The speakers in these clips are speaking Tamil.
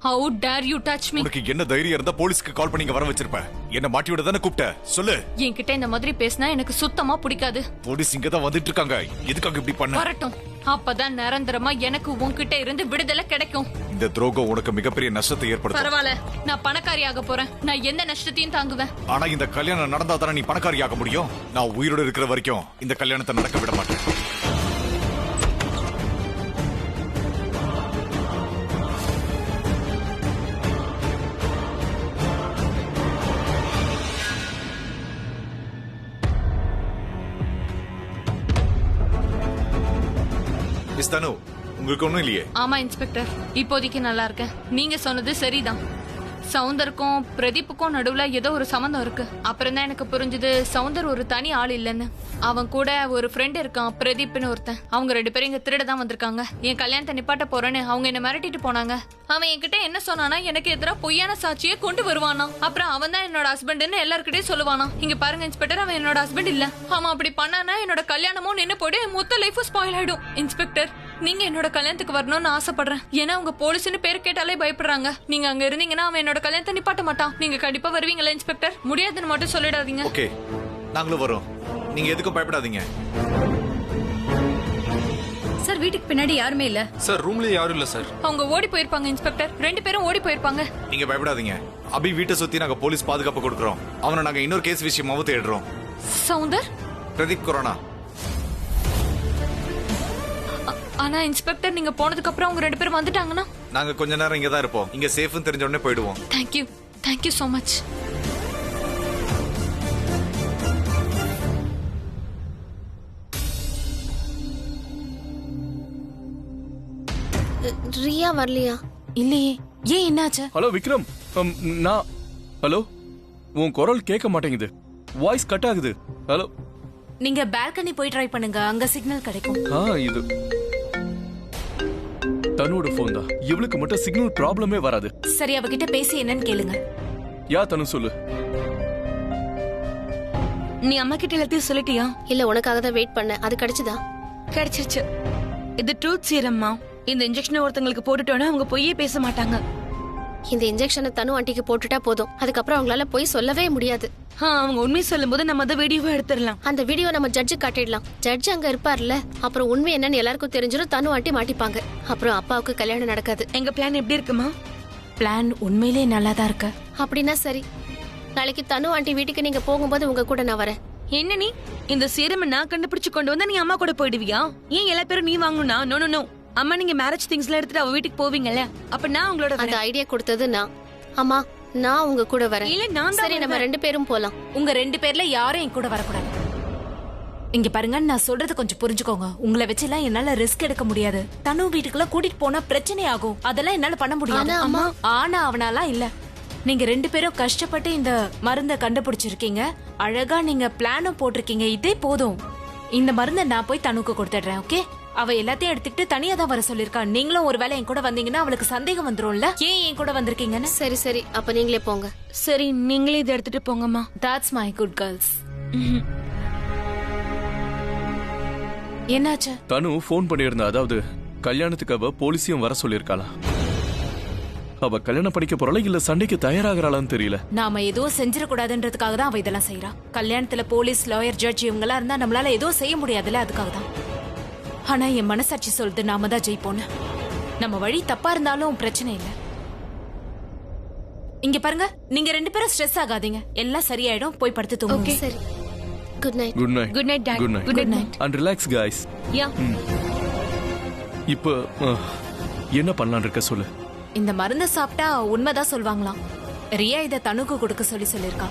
How dare you touch me? உனக்கு என்ன தைரியம் இருந்தா போலீஸ்க்கு கால் பண்ணி இங்க வர வச்சிருப்ப? என்ன மாட்டி விட தானே கூப்பிட்ட? சொல்லு. என்கிட்ட இந்த மாதிரி பேசினா எனக்கு சுத்தமா பிடிக்காது. போலீஸ் இங்க தான் வந்துட்டு இருக்காங்க. எதுக்காக இப்படி பண்ண? வரட்டும். அப்பதான் நிரந்தரமா எனக்கு உன்கிட்ட இருந்து விடுதலை கிடைக்கும். இந்த துரோகம் உனக்கு மிகப்பெரிய நஷ்டத்தை ஏற்படுத்தும். பரவாயில்ல, நான் பணக்காரியாக போறேன். நான் எந்த நஷ்டத்தையும் தாங்குவேன். ஆனா இந்த கல்யாணம் நடந்தா தானே நீ பணக்காரியாக முடியும். நான் உயிரோட இருக்கிற வரைக்கும் இந்த கல்யாணத்தை நடக்க விட மாட்டேன். மிஸ் தனு, உங்களுக்கு ஒண்ணும் இல்லையே? ஆமா இன்ஸ்பெக்டர், இப்போதைக்கு நல்லா இருக்கேன். நீங்க சொன்னது சரிதான். சவுந்தருக்கும் பிரதீப்புக்கும் நடுவுல ஏதோ ஒரு சம்பந்தம் இருக்கு. அப்புறம் தான் எனக்கு புரிஞ்சது சவுந்தர் ஒரு தனி ஆள் இல்லைன்னு. அவன் கூட ஒரு ஃப்ரெண்ட் இருக்கான், பிரதீப்னு ஒருத்தன். அவங்க 2 பேரும் இங்க திருட தான் வந்திருக்காங்க. என் கல்யாணத்தை நிப்பாட்ட போறேன்னு அவங்க என்ன மிரட்டிட்டு போனாங்க. அவன் என்கிட்ட என்ன சொன்னானா, எனக்கு எதிராக பொய்யான சாட்சியை கொண்டு வருவானா. அப்புறம் அவன் தான் என்னோட ஹஸ்பண்ட்னு எல்லாருக்கிட்டையும் சொல்லுவானா. இங்க பாருங்க இன்ஸ்பெக்டர், அவன் என்னோட ஹஸ்பண்ட் இல்ல. அவன் அப்படி பண்ணானா என்னோட கல்யாணமும் நின்னு போயிடு, மொத்த லைஃபும் ஸ்பாயில் ஆயிடும். இன்ஸ்பெக்டர், நீங்க என்னோட கல்யாணத்துக்கு வரணும்னு ஆசைப்படுறேன். ஏன்னா உங்க போலீஸ்னு பேர் கேட்டாலே பயப்படுறாங்க. நீங்க அங்க இருந்தீங்கன்னா அவன் என்னோட கல்யாணத்தை நிப்பாட்ட மாட்டான். நீங்க கண்டிப்பா வருவீங்களா இன்ஸ்பெக்டர்? முடியாதுன்னு மட்டும் சொல்லிடாதீங்க. ஓகே, நாங்களும் வரோம். நீங்க எதுக்கும் பயப்படாதீங்க. சார், வீட்டுக்கு பின்னாடி யாருமே இல்ல சார். ரூம்ல யாரும் இல்ல சார். அவங்க ஓடி போயிருப்பாங்க இன்ஸ்பெக்டர். 2 பேரும் ஓடி போயிருப்பாங்க. நீங்க பயப்படாதீங்க. அபி வீட்டை சுத்தி நாங்க போலீஸ் பாதுகாப்பு கொடுக்கறோம். அவனை நாங்க இன்னொரு கேஸ் விஷயமாவும் தேடுறோம். சவுந்தர், பிரதீப் கொரோனா. ஆனா இன்ஸ்பெக்டர், நீங்க போனதுக்கு அப்புறம் அவங்க 2 பேரும் வந்துட்டாங்கன்னா நாங்க கொஞ்ச நேரம் இங்க தான் இருப்போம். இங்க சேஃப்னு தெரிஞ்ச உடனே போயிடுவோம். Thank you so much. ரியா வரலையா? இல்லையே, ஏன் என்னாச்சு? ஹலோ விக்ரம், நான் ஹலோ, உன் குரல் கேட்க மாட்டேங்குது. வாய்ஸ் கட் ஆகுது. ஹலோ, நீங்க பால்கனி போய் ட்ரை பண்ணுங்க, அங்க சிக்னல் கிடைக்கும். இது தனுவோட போன் தான். இவளுக்கு மட்டும் சிக்னல் ப்ராப்ளமே வராது. சரி, அவகிட்ட பேசி என்னன்னு கேளுங்க. யா தனு, சொல்லு. நீ அம்மா கிட்ட எல்லாத்தையும் சொல்லிட்டியா? இல்ல, உனக்காக தான் வெயிட் பண்ண. அது கிடைச்சதா? கிடைச்சிருச்சு. இது ட்ரூத் சீரம்மா. இந்த இன்ஜெக்ஷனை ஒருத்தங்களுக்கு போட்டுட்டோன்னா அவங்க பொய்யே பேச மாட்டாங்க. இந்த இன்ஜெக்ஷனை தனு ஆண்டிக்கு போட்டுட்டா போதும். அதுக்கப்புறம் அவங்களால போய் சொல்லவே முடியாது. அவங்க உண்மை சொல்லும் போது நம்ம அதை வீடியோவை எடுத்துடலாம். அந்த வீடியோ நம்ம ஜட்ஜு காட்டிடலாம். ஜட்ஜ் அங்க இருப்பார்ல, அப்புறம் உண்மை என்னன்னு எல்லாருக்கும் தெரிஞ்சிடும். தனு ஆண்டி மாட்டிப்பாங்க. அப்புறம் அப்பாவுக்கு கல்யாணம் நடக்காது. எங்க பிளான் எப்படி இருக்குமா? பிளான் உண்மையிலேயே நல்லா தான் இருக்கு. அப்படின்னா சரி, நாளைக்கு தனு ஆண்டி வீட்டுக்கு நீங்க போகும்போது உங்க கூட நான் வரேன். என்ன நீ இந்த சீரம் நான் கண்டுபிடிச்சு கொண்டு வந்தா நீ அம்மா கூட போயிடுவியா? ஏன் எல்லா பேரும் நீ வாங்கணும்னா? No no no. அம்மா, நீங்க மேரேஜ் திங்ஸ்ல எடுத்துட்டு அவ வீட்டுக்கு போவீங்கல்ல, அப்ப நான் உங்களோட அந்த ஐடியா கொடுத்தது நான். அம்மா, நான் உங்க கூட வரேன். இல்ல, நான் சரி, நம்ம 2 பேரும் போலாம். உங்க 2 பேர்ல யாரும் என் கூட வரக்கூடாது. இங்க பாருங்க, நான் சொல்றது கொஞ்சம் புரிஞ்சுக்கோங்க. உங்களை வச்சுலாம் என்னால ரிஸ்க் எடுக்க முடியாது. தனு வீட்டுக்குள்ள கூட்டிட்டு போனா பிரச்சனை ஆகும். அதெல்லாம் என்னால பண்ண முடியாது. ஆனா அவனாலாம் இல்ல. நீங்க 2 பேரும் கஷ்டப்பட்டு இந்த மருந்தை கண்டுபிடிச்சிருக்கீங்க. அழகா நீங்க பிளானும் போட்டிருக்கீங்க. இதே போதும். இந்த மருந்தை நான் போய் தனுக்கு கொடுத்துடுறேன். ஓகே? அவ எல்லாத்தையும் எடுத்துக்கிட்டு தனியா தான் வர சொல்லிருக்கா. நீங்களும் ஒரு வேளை என் கூட வந்தீங்கன்னா அவளுக்கு சந்தேகம் வந்துரும்ல, ஏன் என் கூட வந்திருக்கீங்கன்னு. சரி சரி, அப்ப நீங்களே போங்க. சரி, நீங்களே இதை எடுத்துட்டு போங்கம்மா. That's my good girls. என்னாச்சு? தனு போன் பண்ணியிருந்தா. அதாவது கல்யாணத்துக்கு அவ போலீஸையும் வர சொல்லியிருக்காளா? அவ கல்யாணம் படிக்க போறாளா இல்ல சண்டைக்கு தயாராகிறாளான்னு தெரியல. நாம எதுவும் செஞ்சிடக்கூடாதுன்றதுக்காக தான் அவ இதெல்லாம் செய்யறா. கல்யாணத்துல போலீஸ், லாயர், ஜட்ஜ் இவங்களா இருந்தா நம்மளால எதுவும் செய்ய முடியாதுல்ல, அதுக்காக தான். ஆனா என் மனசாட்சி சொல்லுது நாம தான் ஜெயிப்போன்னு. நம்ம வழி தப்பா இருந்தாலும் பிரச்சனை இல்ல. இங்க பாருங்க, நீங்க 2 பேரும் ஸ்ட்ரெஸ் ஆகாதீங்க. எல்லாம் சரியாயிடும். போய் படுத்து தூங்குங்க. சரி, good night. Good night. Good night dad. Good night. Good night. And relax guys. Yeah. இப்போ என்ன பண்ணலாம்னு இருக்க சொல்லு. இந்த மருந்து சாப்பிட்டா உண்மைதான் சொல்வாங்களாம். ரியா இத தனுக்கு கொடுக்க சொல்லிருக்கா.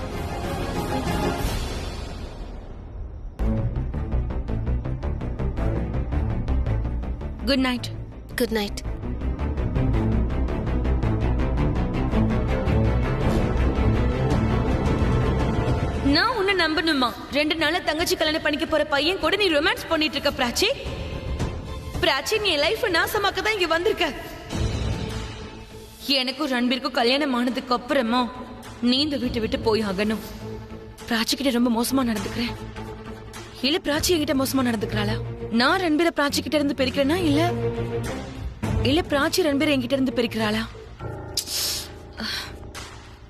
Good night. Good night. நான் உன்னை நம்பணுமா? 2 நாளா தங்கச்சி கல்யாணம் பண்ணிக்க போற பையன் கூட நீ ரொமான்ஸ் பண்ணிட்டு இருக்க பிராச்சி. பிராச்சி, நீ லைஃப் நாசமாக்க தான் இங்க வந்திருக்க. எனக்கும் ரன்பீருக்கும் கல்யாணம் ஆனதுக்கு அப்புறமா நீ இந்த வீட்டை விட்டு போய் ஆகணும். பிராச்சி கிட்ட ரொம்ப மோசமா நடந்துக்கிறேன். இல்ல பிராச்சி என்கிட்ட மோசமா நடந்துக்கிறாளா? நான் ரன்பீரை பிராச்சி கிட்ட இருந்து பிரிக்கிறேனா இல்ல பிராச்சி ரன்பீரை என்கிட்ட இருந்து பிரிக்கிறாளா?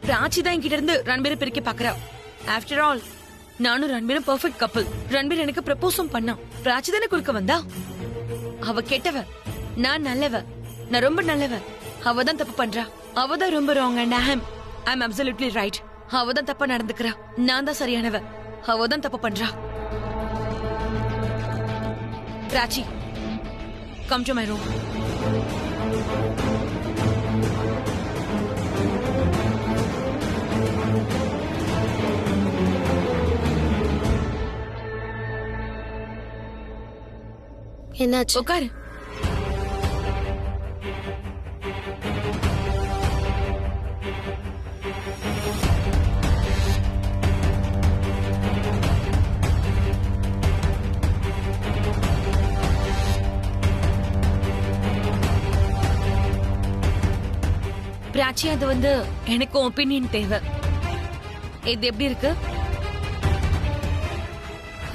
பிராச்சி தான் என்கிட்ட இருந்து ரன்பீரை பிரிக்க பாக்குறா. ஆஃப்டர் ஆல் நானும் ரன்பீரும் பெர்ஃபெக்ட் கப்பல். ரன்பீர் எனக்கு ப்ரப்போஸும் பண்ணான். பிராச்சி தானே குறுக்க வந்தா. அவ கெட்டவ, நான் நல்லவ. நான் ரொம்ப நல்லவ. அவ தான் தப்பு பண்றா. அவ தான் ரொம்ப wrong and I am absolutely right. அவ தான் தப்பா நடந்துக்கிறா. நான் தான் சரியானவ. அவ தான் தப்பு பண்றா. Prachi, come to my room. என்னாச்சு? உட்காரு. பிராச்சி, அது வந்து எனக்கு ஒப்பீனியன் தேவை. இது எப்படி இருக்கு?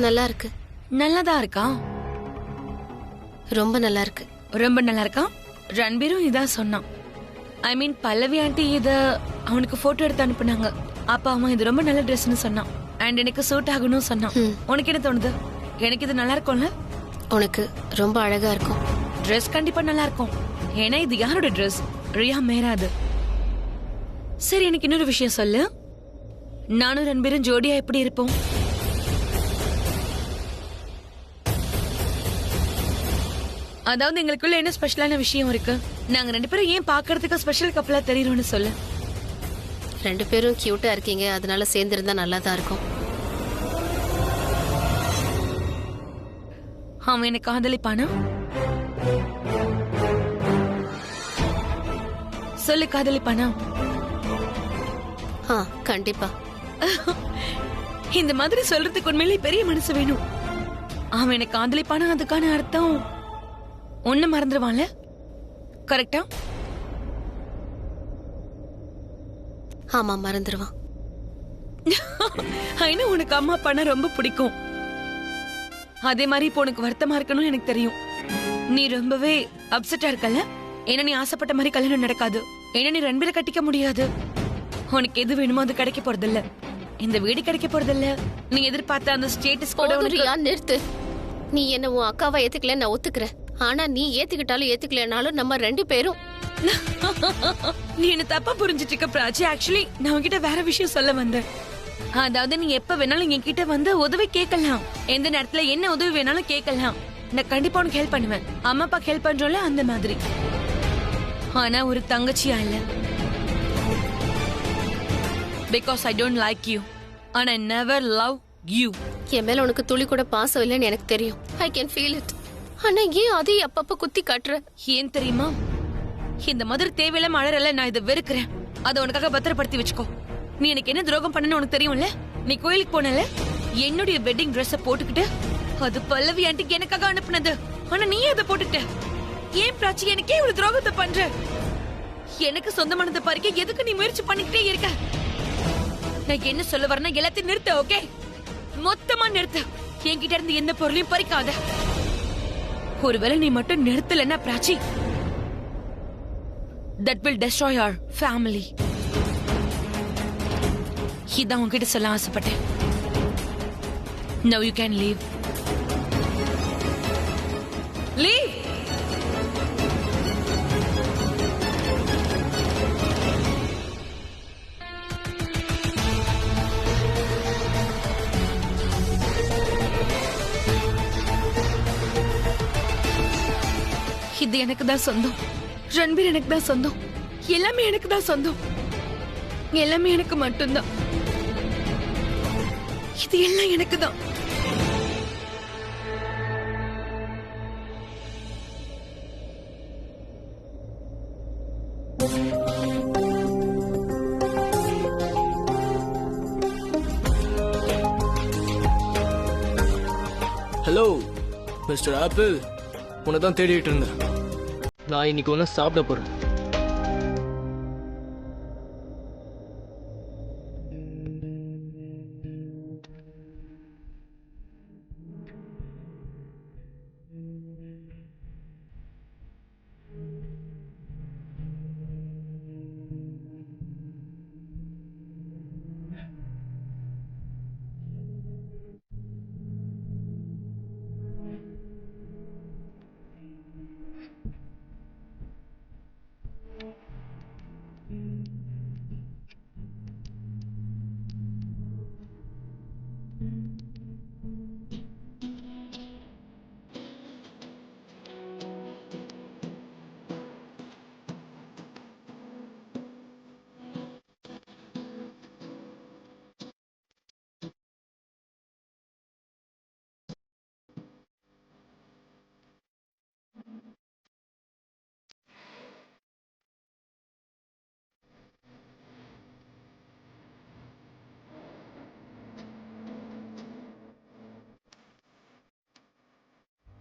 நல்லா இருக்கு. நல்லாதான் இருக்கா? ரொம்ப நல்லா இருக்கு. ரொம்ப நல்லா இருக்கா? ரன்பீரும் இதான் சொன்னான். ஐ மீன் பல்லவி ஆண்டி இத அவனுக்கு போட்டோ எடுத்து அனுப்புனாங்க. அப்ப அவன் இது ரொம்ப நல்ல ட்ரெஸ்னு சொன்னான். அண்ட் எனக்கு சூட் ஆகணும்னு சொன்னான். உனக்கு என்ன தோணுது? எனக்கு இது நல்லா இருக்கும்ல? உனக்கு ரொம்ப அழகா இருக்கும். ட்ரெஸ் கண்டிப்பா நல்லா இருக்கும். ஏன்னா இது யாரோட ட்ரெஸ்? ரியா மேராது. சரி, எனக்கு இன்னொரு விஷயம் சொல்லு. நானும் ரன்பீரும் ஜோடியா எப்படி இருப்போம்? அதாவது எங்களுக்குள்ள என்ன ஸ்பெஷலான விஷயம் இருக்கு? நாங்க 2 பேரும் ஏன் பாக்குறதுக்கு ஸ்பெஷல் கப்பலா தெரியுறோம்னு சொல்லு. 2 பேரும் கியூட்டா இருக்கீங்க, அதனால சேர்ந்திருந்தா நல்லா தான் இருக்கும். அவன் என்ன காதலிப்பானா? சொல்லு, காதலிப்பானா? கண்டிப்பா. இந்த மாதிரி சொல்றதுக்கு உண்மையிலே பெரிய மனசு வேணும். அவன் என்ன காதலிப்பானா, அதுக்கான அர்த்தம் ஒண்ணு மறந்துடுவான்ல? கரெக்டா? ஆமா, மறந்துடுவான். ஐநோ, உனக்கு அம்மா அப்பானா ரொம்ப பிடிக்கும். அதே மாதிரி இப்போ உனக்கு வருத்தமா இருக்கணும்னு எனக்கு தெரியும். நீ ரொம்பவே அப்செட்டா இருக்கல? ஏன்னா நீ ஆசைப்பட்ட மாதிரி கல்யாணம் நடக்காது. ஏன்னா நீ ரன்பீரை கட்டிக்க முடியாது. உனக்கு எது வேணுமோ அது கிடைக்க போறதில்ல. இந்த வீடு கிடைக்க போறதில்ல. நீ எதிர்பார்த்த அந்த ஸ்டேட்டஸ் கூட ரியா, நிறுத்து. நீ என்ன உன் அக்காவை ஏத்துக்கல, நான் ஒத்துக்கிறேன். ஆனா நீ ஏத்துக்கிட்டாலும் ஏத்துக்கலனாலும் நம்ம 2 பேரும். நீ என்ன தப்பா புரிஞ்சிட்டு இருக்க பிராச்சி. ஆக்சுவலி நான் உன்கிட்ட வேற விஷயம் சொல்ல வந்தேன். அதாவது நீ எப்ப வேணாலும் என்கிட்ட வந்து உதவி கேட்கலாம். எந்த நேரத்துல என்ன உதவி வேணாலும் கேட்கலாம். நான் கண்டிப்பா உனக்கு ஹெல்ப் பண்ணுவேன். அம்மா அப்பா ஹெல்ப் பண்றோம்ல, அந்த மாதிரி. ஆனா ஒரு தங்கச்சியா இல்ல. Because I don't like you and I never love you. என் மேல உனக்கு துளி கூட பாசம் இல்லைன்னு எனக்கு தெரியும். I can feel it. ஆனா ஏன் அதே அப்பப்ப குத்தி காட்டுற? ஏன் தெரியுமா? இந்த மாதிரி தேவையில்லாம அழறல, நான் இதை வெறுக்கிறேன். அதை உனக்காக பத்திரப்படுத்தி வச்சுக்கோ. நீ எனக்கு என்ன துரோகம் பண்ணனு உனக்கு தெரியும்ல? நீ கோயிலுக்கு போனல, என்னுடைய வெட்டிங் ட்ரெஸ் போட்டுக்கிட்டு அது பல்லவி ஆண்டிக்கு எனக்காக அனுப்புனது. ஆனா நீ அதை போட்டுட்ட. ஏன் பிராச்சி எனக்கே இவ்வளவு துரோகத்தை பண்ற? எனக்கு சொந்தமானதை பறிக்க எதுக்கு நீ முயற்சி பண்ணிக்கிட்டே இருக்க? நான் என்ன சொல்ல வரேன்னா எல்லாத்தையும் நிறுத்த. ஓகே, மொத்தமா நிறுத்த. என்கிட்ட இருந்து எந்த பொருளையும் பறிக்காத. ஒருவேளை நீ மட்டும் நிறுத்தலன்னா Prachi, that will destroy our family. இதான் உன்கிட்ட சொல்ல ஆசைப்பட்டேன். Now you can leave. Leave. இது எனக்கு தான் சொந்தம். ரன்பீர் எனக்கு தான் சொந்தம். எல்லாமே எனக்கு தான் சொந்தம். எல்லாமே எனக்கு மட்டும்தான். இது எல்லாம் எனக்கு தான். ஹலோ மிஸ்டர் ஆப்பிள், உன்னை தான் தேடிட்டு இருந்தேன். நான் இன்னைக்கு ஒன்று சாப்பிட போறேன்.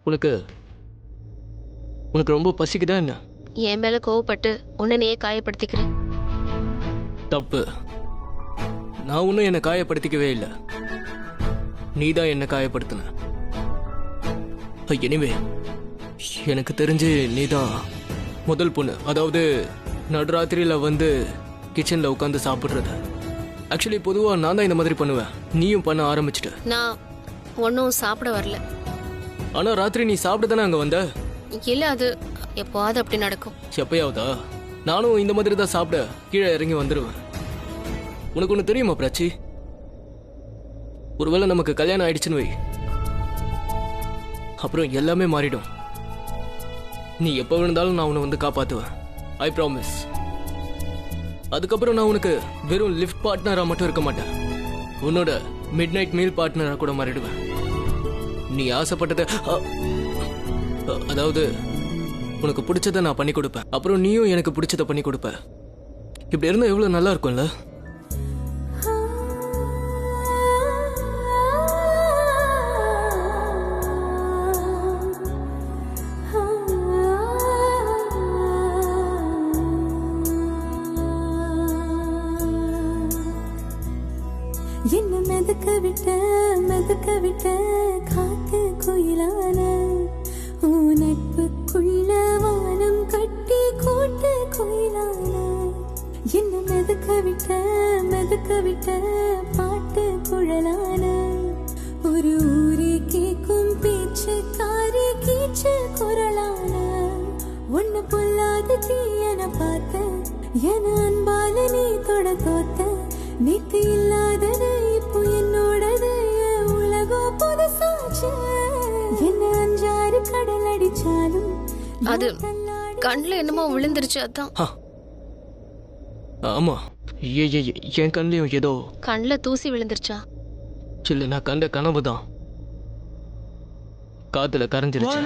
உனக்கு உனக்கு ரொம்ப பசிக்குதா என்ன? என் மேல கோவப்பட்டு உன்னையே காயப்படுத்திக்கிறேன். தப்பு. நான் ஒன்றும் என்னை காயப்படுத்திக்கவே இல்லை. நீ தான் என்னை காயப்படுத்தின. எனிவே எனக்கு தெரிஞ்சு நீ தான் முதல் பொண்ணு, அதாவது நடுராத்திரியில் வந்து கிச்சனில் உட்காந்து சாப்பிட்றது. ஆக்சுவலி பொதுவாக நான் தான் இந்த மாதிரி பண்ணுவேன். நீயும் பண்ண ஆரம்பிச்சிட்ட. நான் ஒன்றும் சாப்பிட வரல. ஆனால் ராத்திரி நீ சாப்பிட்டு தானே அங்கே வந்த? இல்ல, அது எப்போவாது அப்படி நடக்கும். எப்பயாவதா? நானும் இந்த மாதிரி தான் சாப்பிட கீழே இறங்கி வந்துடுவேன். உனக்கு ஒன்று தெரியுமா பிராச்சி? ஒருவேளை நமக்கு கல்யாணம் ஆயிடுச்சுன்னு வை, அப்புறம் எல்லாமே மாறிடும். நீ எப்போ விழுந்தாலும் நான் உன்னை வந்து காப்பாற்றுவேன். I promise. அதுக்கப்புறம் நான் உனக்கு வெறும் லிஃப்ட் பார்ட்னரா மட்டும் இருக்க மாட்டேன், உன்னோட மிட் நைட் மீல் பார்ட்னரா கூட மாறிடுவேன். நீ ஆசைப்பட்டதை அதாவது உனக்கு பிடிச்சதை நான் பண்ணி கொடுப்பேன், அப்புறம் நீயும் எனக்கு பிடிச்சதை பண்ணி கொடுப்ப. இப்படி இருந்தா எவ்வளவு நல்லா இருக்கும்ல? என்ன மெதுக்க விட்ட காத்து குயிலான நட்புக்குள்ள வானம் கட்டி கூட்டு குயிலான. என்ன மெதுக்க விட்ட பாட்டு குழலான ஒரு ஊரே கேக்கும் பேச்சு காரி கீச்சு குரலான. ஒன்னு பொல்லாத தீயன பார்த்த என அன்பால நீ தொட தோத்த. நேத்து இல்லாதது இப்போ என்னோடது, உலகம் புதுசாச்சு. என்ன அஞ்சாறு கடல் அடிச்சாலும் அது கண்ணுல என்னமோ விழுந்துருச்சு, அதான். ஆமா, என் கண்ணிலையும் ஏதோ கண்ணுல தூசி விழுந்துருச்சா? இல்ல, நான் கண்ட கனவு தான் காத்துல கரைஞ்சிருச்சு.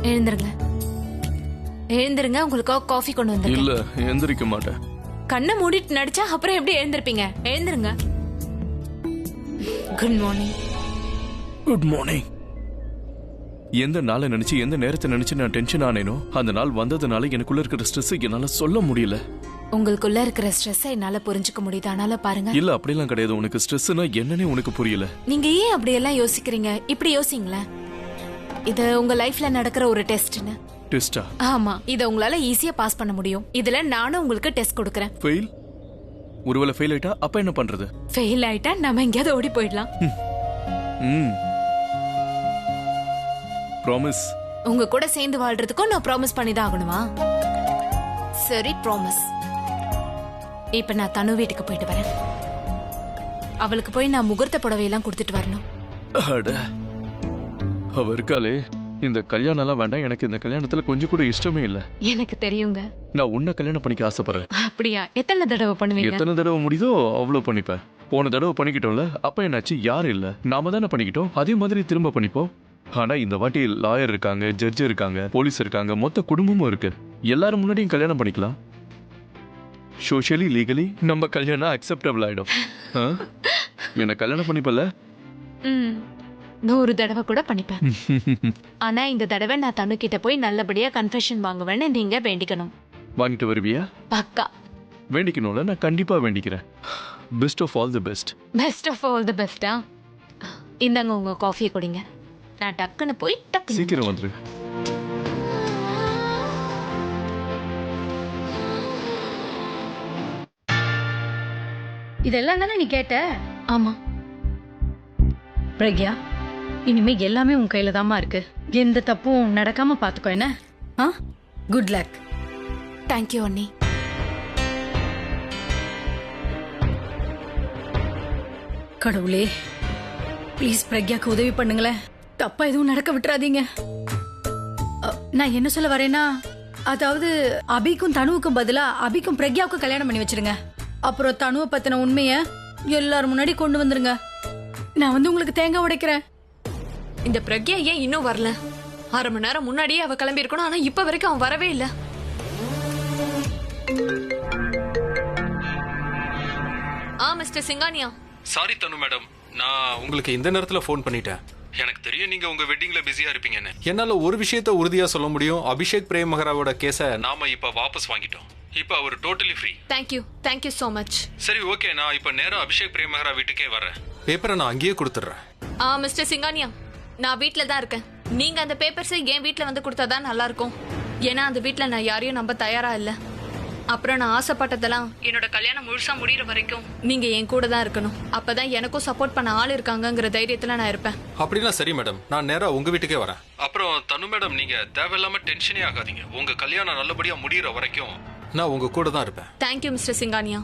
எழுந்திருங்க, எழுந்திருங்க. உங்களுக்காக காஃபி கொண்டு வந்து. இல்ல, எந்திரிக்க மாட்டேன். கண்ணை மூடிட்டு நடிச்சா அப்புறம் எப்படி எழுந்திருப்பீங்க? எழுந்திருங்க. Good morning. Good morning. எந்த நாளை நினைச்சு எந்த நேரத்தை நினைச்சு நான் டென்ஷன் ஆனேனோ அந்த நாள் வந்ததுனால எனக்குள்ள இருக்கிற ஸ்ட்ரெஸ் என்னால சொல்ல முடியல. உங்களுக்குள்ள இருக்கிற ஸ்ட்ரெஸ் என்னால புரிஞ்சுக்க முடியுது. ஆனால பாருங்க. இல்ல, அப்படிலாம் கிடையாது. உனக்கு ஸ்ட்ரெஸ்னா என்னன்னே உனக்கு புரியல. நீங்க ஏன் அப்படி எல்லாம் யோசிக்கிறீங்க? இப்படி யோசிங்களேன். இது உங்க லைஃப்ல நடக்கிற ஒரு டெஸ்ட்னு. டெஸ்டா? ஆமா, இத உங்களால ஈஸியா பாஸ் பண்ண முடியும். இதுல நானும் உங்களுக்கு டெஸ்ட் கொடுக்கறேன். ஃபெயில்? ஒருவேளை ஃபெயில் ஆயிட்டா அப்ப என்ன பண்றது? ஃபெயில் ஆயிட்டா நாம எங்கயாவது ஓடி போயிடலாம். ப்ராமிஸ்? உங்க கூட சேர்ந்து வாழ்றதுக்கும் நான் ப்ராமிஸ் பண்ணி தான் ஆகணுமா? சரி, ப்ராமிஸ். இப்ப நான் தனு வீட்டுக்கு போயிட்டு வரேன். அவளுக்கு போய் நான் முகூர்த்த புடவையெல்லாம் கொடுத்துட்டு வரணும். அட, அவ இருக்காளே, இந்த கல்யாணம் எல்லாம் வேண்டாம். எனக்கு இந்த கல்யாணத்துல கொஞ்சம் கூட இஷ்டமே இல்ல. எனக்கு தெரியுங்க. நான் உன்னை கல்யாணம் பண்ணிக்க ஆசைப்படுறேன். அப்படியா? எத்தனை தடவை பண்ணுவீங்க? எத்தனை தடவை முடியுதோ அவ்வளவு பண்ணிப்பேன். போன தடவை பண்ணிக்கிட்டோம்ல, அப்ப என்னாச்சு? யாரும் இல்ல, நாம தானே பண்ணிக்கிட்டோம். அதே மாதிரி திரும்ப பண்ணிப்போம். ஆனா இந்த வாட்டி லாயர் இருக்காங்க, ஜட்ஜ் இருக்காங்க, போலீஸ் இருக்காங்க, மொத்த குடும்பமும் இருக்கு. எல்லாரும் முன்னாடியும் கல்யாணம் பண்ணிக்கலாம். சோஷியலி லீகலி நம்ம கல்யாணம் அக்செப்டபிள் ஆயிடும். என்ன கல்யாணம் பண்ணிப்பல? 100 தடவை கூட பண்ணிப்பேன். ஆனா இந்த தடவை நான் தனு கிட்ட போய் நல்லபடியா கன்ஃபெஷன் வாங்குவேன்னு நீங்க வேண்டிக்கணும். வாங்கிட்டு வருவியா? பக்கா. வேண்டிக்கணும்ல, நான் கண்டிப்பா வேண்டிக்கிறேன். Best of all the best. Best of all the பெஸ்டா? இந்தாங்க உங்க காஃபியை குடிங்க. நான் டக்குன்னு போய் டக்குன்னு சீக்கிரம் வந்துரு. இதெல்லாம் தானே நீ கேட்ட? ஆமா. பிரக்யா, இனிமே எல்லாமே உன் கையில தாம்மா இருக்கு. எந்த தப்பும் நடக்காம பாத்துக்கோ என்ன? ஆ, குட் லக். தேங்க்யூ அண்ணி. கடவுளே, ப்ளீஸ் பிரக்யாக்கு உதவி பண்ணுங்களேன். தப்பா எதுவும் நடக்க விட்டுறாதீங்க. நான் என்ன சொல்ல வரேன்னா, அதாவது அபிக்கும் தனுவுக்கும் பதிலா அபிக்கும் பிரக்யாவுக்கும் கல்யாணம் பண்ணி வச்சிருங்க. அப்புறம் தனுவை பத்தின உண்மைய எல்லாரும் முன்னாடி கொண்டு வந்துருங்க. நான் வந்து உங்களுக்கு தேங்காய் உடைக்கிறேன். இந்த பிரக்யா ஏன் இன்னும் வரல? 1/2 மணி நேரம் முன்னாடியே அவ கிளம்பி இருக்கணும். ஆனா இப்ப வரைக்கும் அவன் வரவே இல்ல. மிஸ்டர் சிங்கானியா. சாரி தனு மேடம், நான் உங்களுக்கு இந்த நேரத்துல ஃபோன் பண்ணிட்டேன். எனக்கு தெரியும் நீங்க உங்க வெட்டிங்ல பிஸியா இருப்பீங்கன்னு. என்னால ஒரு விஷயத்த உறுதியா சொல்ல முடியும். அபிஷேக் பிரேம் மகராவோட கேஸை நாம இப்ப வாபஸ் வாங்கிட்டோம். இப்ப அவர் totally free. Thank you so much. சரி, ஓகே, நான் இப்ப நேரா அபிஷேக் பிரேம் மகரா வீட்டுக்கே வரேன். பேப்பரை நான் அங்கேயே கொடுத்துட்றேன். மிஸ்டர் சிங்கானியா, நான் வீட்ல தான் இருக்கேன். நீங்க அந்த பேப்பர்ஸை என் வீட்ல வந்து கொடுத்தாதான் நல்லா இருக்கும். ஏன்னா அந்த வீட்ல நான் யாரையும் நம்ப தயாரா இல்ல. அப்புறம் நான் ஆசைப்பட்டதெல்லாம் என்னோட கல்யாணம் முழுசா முடிகிற வரைக்கும் நீங்க என் கூட தான் இருக்கணும். அப்பதான் எனக்கும் சப்போர்ட் பண்ண ஆள் இருக்காங்கங்கிற தைரியத்துல நான் இருப்பேன். அப்படின்னா சரி மேடம், நான் நேரா உங்க வீட்டுக்கே வரேன். அப்புறம் தனு மேடம், நீங்க தேவையில்லாம டென்ஷனே ஆகாதீங்க. உங்க கல்யாணம் நல்லபடியா முடிகிற வரைக்கும் நான் உங்க கூட தான் இருப்பேன். Thank you mister Singhania.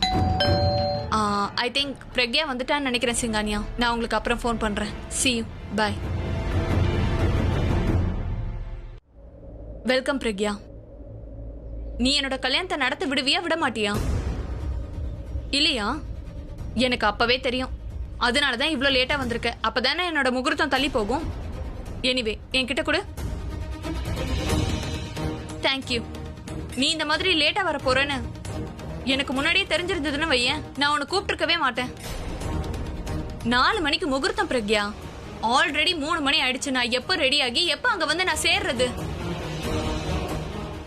I think Pragya வந்துட்டான்னு நினைக்கிறேன் சிங்கானியா. நான் உங்களுக்கு அப்புறம் ஃபோன் பண்றேன். See you. Bye. Welcome Pragya. நீ என்னோட கல்யாணத்தை நடத்த விடுவியா விட மாட்டியா? இல்லையா? எனக்கு அப்பவே தெரியும். அதனாலதான் இவ்வளவு லேட்டா வந்திருக்க. அப்பதானே என்னோட முகூர்த்தம் தள்ளி போகும். எனிவே, என்கிட்ட கொடு. தேங்க்யூ. நீ இந்த மாதிரி லேட்டா வர போறேன்னு எனக்கு முன்னாடியே தெரிஞ்சிருந்ததுன்னு வையேன், நான் உன்னை கூப்பிட்டுருக்கவே மாட்டேன். 4 மணிக்கு முகூர்த்தம் பிரக்யா. ஆல்ரெடி 3 மணி ஆயிடுச்சு. நான் எப்ப ரெடி ஆகி எப்ப அங்க வந்து நான் சேர்றது?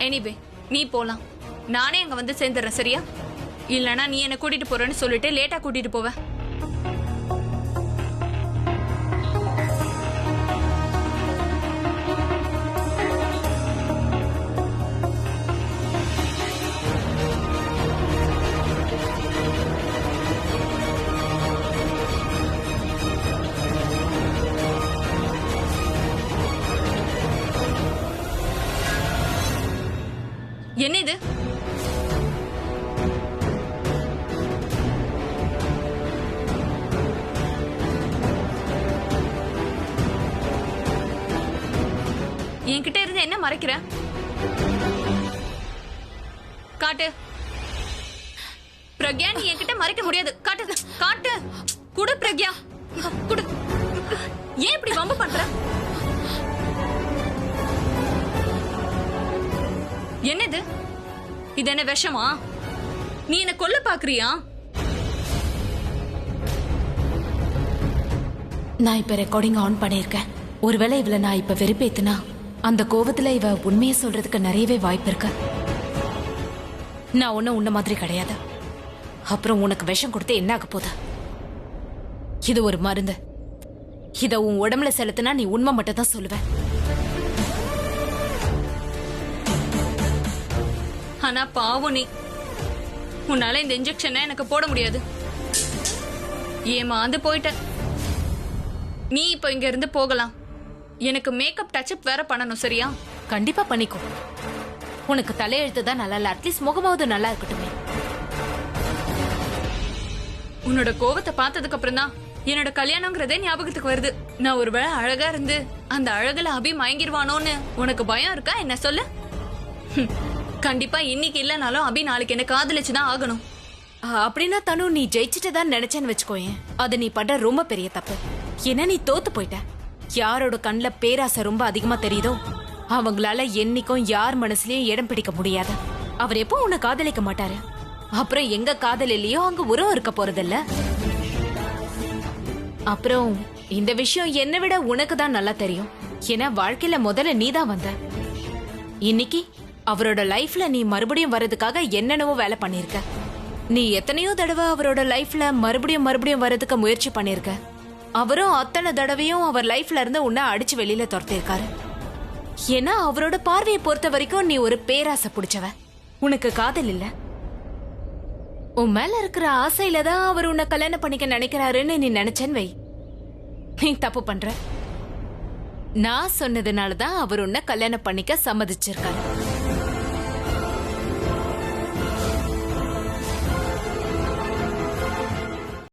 எனிவே, நீ போலாம். நானே அங்க வந்து சேர்ந்துடுறேன், சரியா? இல்லனா நீ என்ன கூட்டிட்டு போறேன்னு சொல்லிட்டு லேட்டா கூட்டிட்டு போவ. என்ன இது? என்கிட்ட இருந்து என்ன மறைக்கிற? காட்டு பிரக்யா. நீ என்கிட்ட மறைக்க முடியாது. காட்டு காட்டு. குடு பிரக்யா, குடு. ஏன் இப்படி வம்பு பண்ற? என்னது இது? என்ன விஷமா? நீ என்ன கொல்ல பாக்குறியா? நான் இப்ப ரெக்கார்டிங் ஆன் பண்ணிருக்கேன். ஒருவேளை இவள நான் இப்ப வெறுப்பேத்துனா அந்த கோவத்துல இவ உண்மையை சொல்றதுக்கு நிறையவே வாய்ப்பு இருக்கு. நான் ஒன்னும் உன்ன மாதிரி கிடையாது. அப்புறம் உனக்கு விஷம் கொடுத்து என்ன ஆக போகுது? இது ஒரு மருந்து. இத உன் உடம்புல செலுத்தினா நீ உண்மை மட்டும் தான் சொல்லுவ. ஆனா பாவம் நீ. உன்னால இந்த இன்ஜெக்ஷனை எனக்கு போட முடியாது. ஏமாந்து போயிட்ட. நீ இப்ப இங்க இருந்து போகலாம். எனக்கு மேக்கப் டச்சப் வேற பண்ணணும், சரியா? கண்டிப்பா பண்ணிக்கோ. உனக்கு தலையெழுத்து தான் நல்லா இல்ல, அட்லீஸ்ட் முகமாவது நல்லா இருக்கட்டுமே. உன்னோட கோவத்தை பார்த்ததுக்கு அப்புறம் தான் என்னோட கல்யாணங்கிறதே ஞாபகத்துக்கு வருது. நான் ஒருவேளை அழகா இருந்து அந்த அழகுல அபி மயங்கிடுவானோன்னு உனக்கு பயம் இருக்கா என்ன? சொல்லு. கண்டிப்பா இன்னைக்கு இல்லனாலும் அபி நாளைக்கு என்ன காதலிச்சுதான் ஆகணும். அப்படின்னா தனு, நீ ஜெயிச்சுட்டு தான் நினைச்சேன்னு வச்சுக்கோயேன். அது நீ பண்ற ரொம்ப பெரிய தப்பு. ஏன்னா நீ தோத்து போயிட்ட. யாரோட கண்ணுல பேராசை ரொம்ப அதிகமா தெரியுதோ அவங்களால என்னைக்கும் யார் மனசுலயும் இடம் பிடிக்க முடியாது. அவர் எப்போ உன்னை காதலிக்க மாட்டாரு. அப்புறம் எங்க காதல் இல்லையோ அங்க உறவு இருக்க போறதில்ல. அப்புறம் இந்த விஷயம் என்னை விட உனக்கு தான் நல்லா தெரியும். ஏன்னா வாழ்க்கையில முதல்ல நீ தான் வந்த. இன்னைக்கு அவரோட லைஃப்ல நீ மறுபடியும் வர்றதுக்காக என்னென்னவோ வேலை பண்ணிருக்க. நீ எத்தனையோ தடவை அவரோட லைஃப்ல மறுபடியும் வர்றதுக்கு முயற்சி பண்ணிருக்க. அவரும் அத்தனை தடவையும் அவர் லைஃப்ல இருந்து உன்னை அடிச்சு வெளியில துரத்திருக்காரு. ஏன்னா அவரோட பார்வையை பொறுத்த வரைக்கும் நீ ஒரு பேராசை பிடிச்சவ. உனக்கு காதல் இல்ல. உன் மேல இருக்கிற ஆசையில தான் அவர் உன்னை கல்யாணம் பண்ணிக்க நினைக்கிறாருன்னு நீ நினைச்சேன்னு வை. நீ தப்பு பண்ற. நான் சொன்னதுனாலதான் அவர் உன்னை கல்யாணம் பண்ணிக்க சம்மதிச்சிருக்காரு.